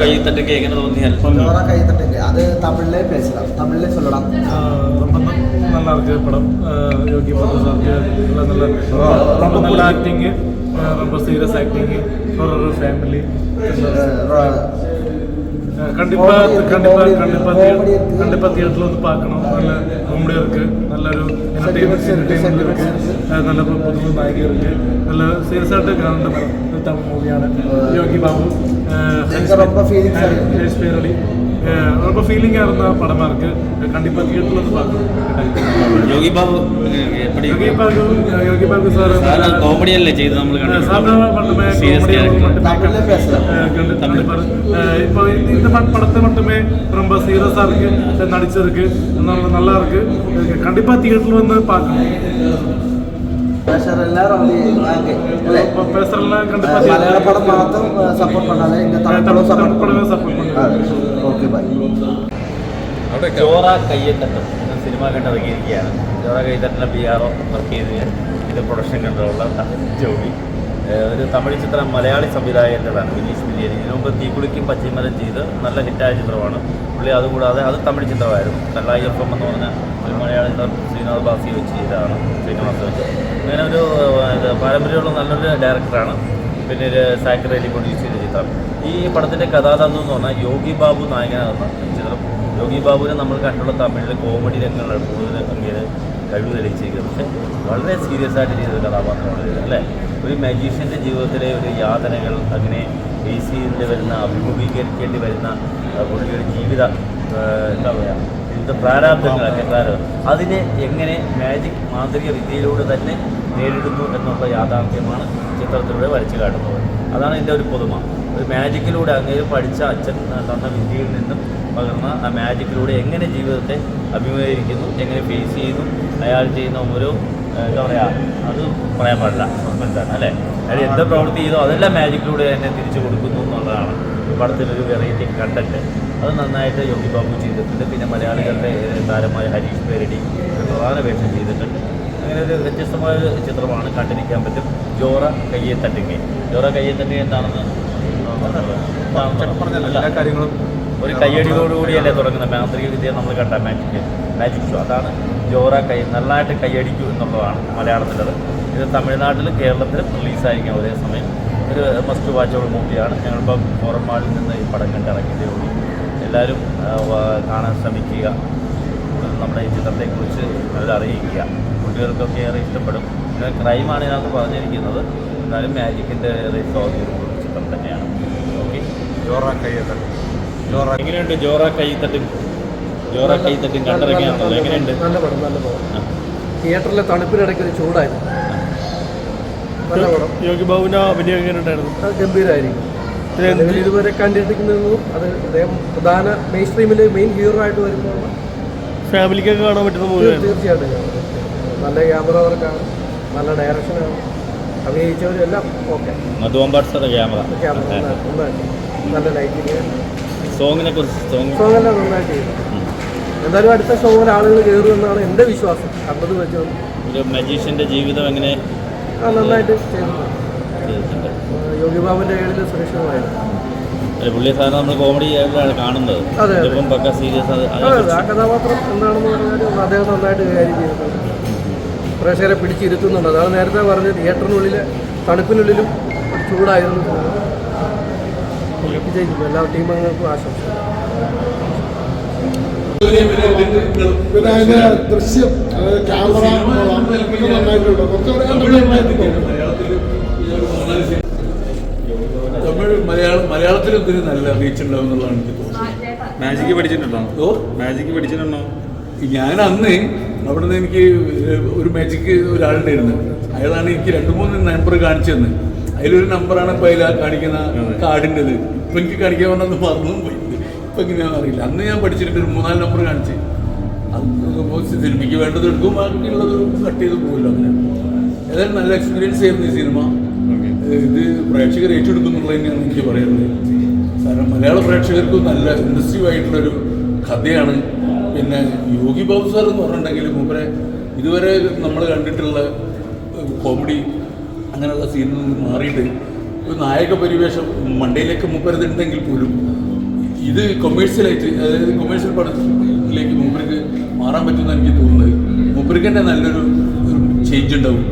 கைத்தட்டுக்கு எங்கே தோന്നിயால் ஜோரா கைத்தட்டுக்கு அது தமிழ்லே பேசலாம், தமிழ்லே சொல்லலாம். ரொம்ப நல்லா இருக்கு படம். யோகி பாபு சாருக்கு ரொம்ப நல்ல ஆக்டிங்கு, ரொம்ப சீரியஸ் ஆக்டிங்கு, ஒரு ஃபேமிலி. கண்டிப்பாக தியேட்டரில் வந்து பார்க்கணும். நல்ல காமெடி இருக்குது, நல்லൊരു என்டர்டெயின்மெண்ட் இருக்குது, நல்ல புது നായിക இருக்குது, നല്ല സീരിയസ് ആയിട്ട് കാണേണ്ട തമിഴ് മൂവിയാണ് யோகி பாபு. ரொம்ப ஃபீலிங்காக இருந்த படமாக இருக்குது. கண்டிப்பாக தியேட்டரில் வந்து பார்க்கணும். யோகி பாபு எப்படி? யோகி பாபு சார் காமெடியല്ലേ ചെയ്ത് നമ്മൾ மட்டுமே கண்டிப்பாக இப்போ இந்த படத்தை மட்டுமே ரொம்ப சீரியஸாக இருக்குது, நடிச்சிருக்கு, நல்லா இருக்கு. கண்டிப்பாக தியேட்டரில் வந்து பார்க்கணும். எல்லாரும் கண்டிப்பாக மலையாள படம் മാത്രം സപ്പോർട്ട് பண்ணாலே இந்த தமிழ் படம் സപ്പോർട്ട് பண்ணാതെ. Okay bye. ജോറ കയ്യെത്തട്ടും എന്ന സിനിമ കണ്ടിറങ്ങിയിരിക്കുകയാണ്. ജോറ കയ്യെത്തട്ടിലെ BRO വർക്ക് ചെയ്ത് ഇത് പ്രൊഡക്ഷൻ കൺട്രോളുള്ള ജോബി. ഒരു തമിഴ് ചിത്രം മലയാളി സംവിധായകൻ്റെതാണ്, വിനീഷ് വില്യൻ. ഇതിനു മുമ്പ് തീക്കുളിക്കും പച്ചമരം ചെയ്ത് നല്ല ഹിറ്റായ ചിത്രമാണ് പുള്ളി. അതുകൂടാതെ അത് തമിഴ് ചിത്രമായിരുന്നു. കല്ലായി FM എന്ന് പറഞ്ഞ ഒരു മലയാള ചിത്രം ശ്രീനാഥ് ബാസി വെച്ച് ചെയ്തതാണ്, ശ്രീനിവാസ് വെച്ച്. അങ്ങനെ ഒരു പാരമ്പര്യമുള്ള നല്ലൊരു ഡയറക്ടറാണ്. പിന്നെ ഒരു സാക്കർ അലി പ്രൊഡ്യൂസ് ചെയ്ത ചിത്രം. ഈ പടത്തിൻ്റെ കഥാതന്ത്രം എന്ന് പറഞ്ഞാൽ യോഗി ബാബു നായകനാകുന്ന ചിത്രം. യോഗി ബാബുവിനെ നമ്മൾ കണ്ടുള്ള തമിഴിലെ കോമഡി രംഗങ്ങളാണ് കൂടുതൽ അങ്ങനെ കഴിവ് തെളിയിച്ചിരിക്കുന്നത്. പക്ഷേ വളരെ സീരിയസ് ആയിട്ട് ചെയ്തൊരു കഥാപാത്രമാണ് ഇത്, അല്ലേ? ഒരു മജീഷ്യൻ്റെ ജീവിതത്തിലെ ഒരു യാതനകൾ, അങ്ങനെ ഫേസ് ചെയ്യേണ്ടി വരുന്ന, അഭിമുഖീകരിക്കേണ്ടി വരുന്ന പുള്ളിയുടെ ജീവിത എന്താ പറയുക, ജീവിത പ്രാരാബ്ദങ്ങളൊക്കെ അതിനെ എങ്ങനെ മാജിക് മാന്ത്രിക വിദ്യയിലൂടെ തന്നെ നേരിടുന്നു എന്നുള്ള യാഥാർത്ഥ്യമാണ് ചിത്രത്തിലൂടെ വരച്ചു കാട്ടുന്നത്. അതാണ് ഇതിൻ്റെ ഒരു പുതുമ. ഒരു മാജിക്കിലൂടെ അങ്ങനെ പഠിച്ച അച്ഛൻ തന്ന വിദ്യയിൽ നിന്നും പകർന്ന ആ മാജിക്കിലൂടെ എങ്ങനെ ജീവിതത്തെ അഭിമുഖീകരിക്കുന്നു, എങ്ങനെ ഫേസ് ചെയ്യുന്നു, അയാൾ ചെയ്യുന്ന ഓരോ എന്താ പറയുക, അത് പറയാൻ പാടില്ല, സസ്പെൻസാണ്, അല്ലേ? അയാൾ എന്ത് പ്രവൃത്തി ചെയ്തോ അതെല്ലാം മാജിക്കിലൂടെ തന്നെ തിരിച്ചു കൊടുക്കുന്നു എന്നുള്ളതാണ് ഈ പടത്തിലൊരു വെറൈറ്റി കണ്ടൻറ്റ്. അത് നന്നായിട്ട് യോഗി ബാബു ചെയ്തിട്ടുണ്ട്. പിന്നെ മലയാളികളുടെ താരമായ ഹരീഷ് പേരടി പ്രധാന വേഷം ചെയ്തിട്ടുണ്ട്. അങ്ങനെ ഒരു വ്യത്യസ്തമായ ചിത്രമാണ്, കണ്ടിരിക്കാൻ പറ്റും. ജോറ കയ്യെത്തട്ടുങ്ങി. ജോറ കയ്യെത്തട്ടുങ്ങി എന്താണെന്ന് എല്ലാ കാര്യങ്ങളും ഒരു കയ്യടിയോടുകൂടിയല്ലേ തുടങ്ങുന്ന മാന്ത്രിക വിദ്യ നമ്മൾ കണ്ട മാജിക് ഷോ. അതാണ് ജോറ നല്ലതായിട്ട് കയ്യടിക്കൂ എന്നുള്ളതാണ് മലയാളത്തിലത്. ഇത് തമിഴ്നാട്ടിലും കേരളത്തിലും റിലീസായിരിക്കും ഒരേ സമയം. ഒരു മസ്റ്റ് വാച്ചോട് മൂവിയാണ്. ഞങ്ങളിപ്പം ഫോറം മാളിൽ നിന്ന് ഈ പടം കണ്ടിറങ്ങിയതേ ഉള്ളൂ. എല്ലാവരും കാണാൻ ശ്രമിക്കുക. നമ്മുടെ ഈ ചിത്രത്തെക്കുറിച്ച് നല്ല അറിയിക്കുക. കുട്ടികൾക്കൊക്കെ ഏറെ ഇഷ്ടപ്പെടും. പിന്നെ ക്രൈമാണ് ഇതിനകത്ത് പറഞ്ഞിരിക്കുന്നത്, എന്നാലും മാജിക്കിൻ്റെ ഏറെ സ്വാധീനമുള്ള ചിത്രം തന്നെയാണ്. ഓക്കെ, ജോറ കയ്യെത്തട്ടും. എങ്ങനെയുണ്ട് ജോറ കയ്യെത്തട്ടും? ജോറ കയ്യെത്തട്ടും കണ്ടിറങ്ങിയാണല്ലോ, എങ്ങനെയുണ്ട്? നല്ല പടം, നല്ല പടം. തിയേറ്ററിലെ തണുപ്പിനിടയ്ക്ക് ഒരു ചൂടായിരുന്നു. നല്ല പടം. യോഗി ബാബുവിൻ്റെ അഭിനയം എങ്ങനെയുണ്ടായിരുന്നു? അത് ഗംഭീരമായിരിക്കും. ഇതുവരെ കണ്ടിരിക്കുന്നതും അത് അദ്ദേഹം പ്രധാന മെയിൻ സ്ട്രീമിൽ മെയിൻ ഹീറോ ആയിട്ട് വരുമ്പോൾ ഫാമിലിക്കൊക്കെ കാണാൻ പറ്റുന്ന മൂവിയാണ്. തീർച്ചയായിട്ടും നല്ല ക്യാമറ വർക്കാണ്, നല്ല ഡയറക്ഷനാണ്, അഭിനയിച്ചവരെല്ലാം ഓക്കെ. ക്യാമറ നന്നായിട്ട് നല്ല ലൈറ്റിങ്, സോങ്ങിനെ കുറിച്ച് സോങ്ങെല്ലാം നന്നായിട്ട് ചെയ്തു. എന്തായാലും അടുത്ത ഷോയിൽ ആളുകൾ കയറുമെന്നാണ് എൻ്റെ വിശ്വാസം. കണ്ടത് വെച്ചത് ഒരു മജീഷ്യൻ്റെ ജീവിതം എങ്ങനെ നന്നായിട്ട് ചെയ്തിട്ടുണ്ട്. യോഗി ബാബുവിൻ്റെ ഏഴിൽ സുരക്ഷിതമായിരുന്നു. പുള്ളിയെ സാധനം നമ്മൾ കോമഡി ആയിട്ടാണ് കാണുന്നത്. ഇപ്പം പക്ക സീരിയസ്. ആ കഥാപാത്രം എന്താണെന്ന് പറഞ്ഞാൽ അദ്ദേഹം നന്നായിട്ട് കൈകാര്യം ചെയ്തിട്ടുണ്ട്. പ്രേക്ഷകരെ പിടിച്ചിരുത്തുന്നുണ്ട്. അതാണ് നേരത്തെ പറഞ്ഞത്, തിയേറ്ററിനുള്ളിൽ തണുപ്പിനുള്ളിലും ഒരു ചൂടായിരുന്നു. വിജയിക്കും. എല്ലാ ടീം അംഗങ്ങൾക്കും ആശംസ. പിന്നെ അതിൻ്റെ ദൃശ്യം, ക്യാമറ നന്നായിട്ടുണ്ട്. മലയാളത്തിൽ ഒത്തിരി നല്ല റീച്ച് ഉണ്ടാവും എന്നുള്ളതാണ് എനിക്ക് തോന്നുന്നത്. മാജിക്ക് പഠിച്ചിട്ടുണ്ടോ? മാജിക്ക് പഠിച്ചിട്ടുണ്ടോ? ഞാൻ അന്ന് അവിടെ നിന്ന് എനിക്ക് ഒരു മാജിക്ക് ഒരാളുണ്ടായിരുന്നു. അയാളാണ് എനിക്ക് 2-3 നമ്പർ കാണിച്ചു തന്നെ. അതിലൊരു നമ്പറാണ് ഇപ്പോൾ അതിൽ കാണിക്കുന്ന കാർഡിൻ്റെത്. ഇപ്പം എനിക്ക് കാണിക്കാൻ പറഞ്ഞത് മറന്നും പോയി. ഇപ്പം എങ്ങനെയാണെന്ന് അറിയില്ല. അന്ന് ഞാൻ പഠിച്ചിട്ട് ഒരു 3-4 നമ്പർ കാണിച്ച് അത് സിനിമയ്ക്ക് വേണ്ടത് എടുക്കും, ബാക്കിയുള്ളത് കട്ട് ചെയ്ത് പോകുമല്ലോ. അങ്ങനെ ഏതായാലും നല്ല എക്സ്പീരിയൻസ് ആയിരുന്നു ഈ സിനിമ. ഇത് പ്രേക്ഷകർ ഏറ്റെടുക്കുന്നുള്ളത് തന്നെയാണ് എനിക്ക് പറയുന്നത്. കാരണം മലയാള പ്രേക്ഷകർക്ക് നല്ല ഇൻട്രസ്റ്റീവ് ആയിട്ടുള്ളൊരു കഥയാണ്. പിന്നെ യോഗി ബാബു സാർ എന്ന് പറഞ്ഞിട്ടുണ്ടെങ്കിൽ മൂപ്പരെ ഇതുവരെ നമ്മൾ കണ്ടിട്ടുള്ള കോമഡി അങ്ങനെയുള്ള സീനിൽ നിന്ന് മാറിയിട്ട് ഒരു നായക പരിവേഷം മണ്ടയിലേക്ക് മൂപ്പരതുണ്ടെങ്കിൽ പോലും ഇത് കൊമേഴ്സ്യലായിട്ട്, അതായത് കൊമേഴ്സ്യൽ പടത്തിലേക്ക് മൂപ്പർക്ക് മാറാൻ പറ്റുമെന്ന് എനിക്ക് തോന്നുന്നത്. മൂപ്പർക്ക് തന്നെ നല്ലൊരു ചേഞ്ച് ഉണ്ടാവും.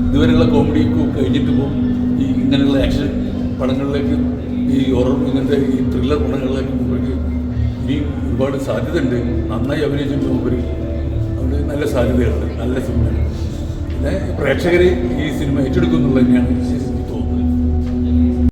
ഇതുവരെയുള്ള കോമഡിക്കും കഴിഞ്ഞിട്ട് പോകും ഈ ഇങ്ങനെയുള്ള ആക്ഷൻ പടങ്ങളിലേക്ക്, ഈ ഹൊറർ ഇങ്ങനത്തെ ഈ ത്രില്ലർ പടങ്ങളിലേക്ക് മൂപ്പർക്ക് ഇനി ഒരുപാട് സാധ്യതയുണ്ട്. നന്നായി അഭിനയിച്ചിട്ട് മൂപ്പര് അവിടെ നല്ല സാധ്യതയുണ്ട്. നല്ല സിനിമയാണ്. പിന്നെ പ്രേക്ഷകർ ഈ സിനിമ ഏറ്റെടുക്കും എന്നുള്ളത് തന്നെയാണ്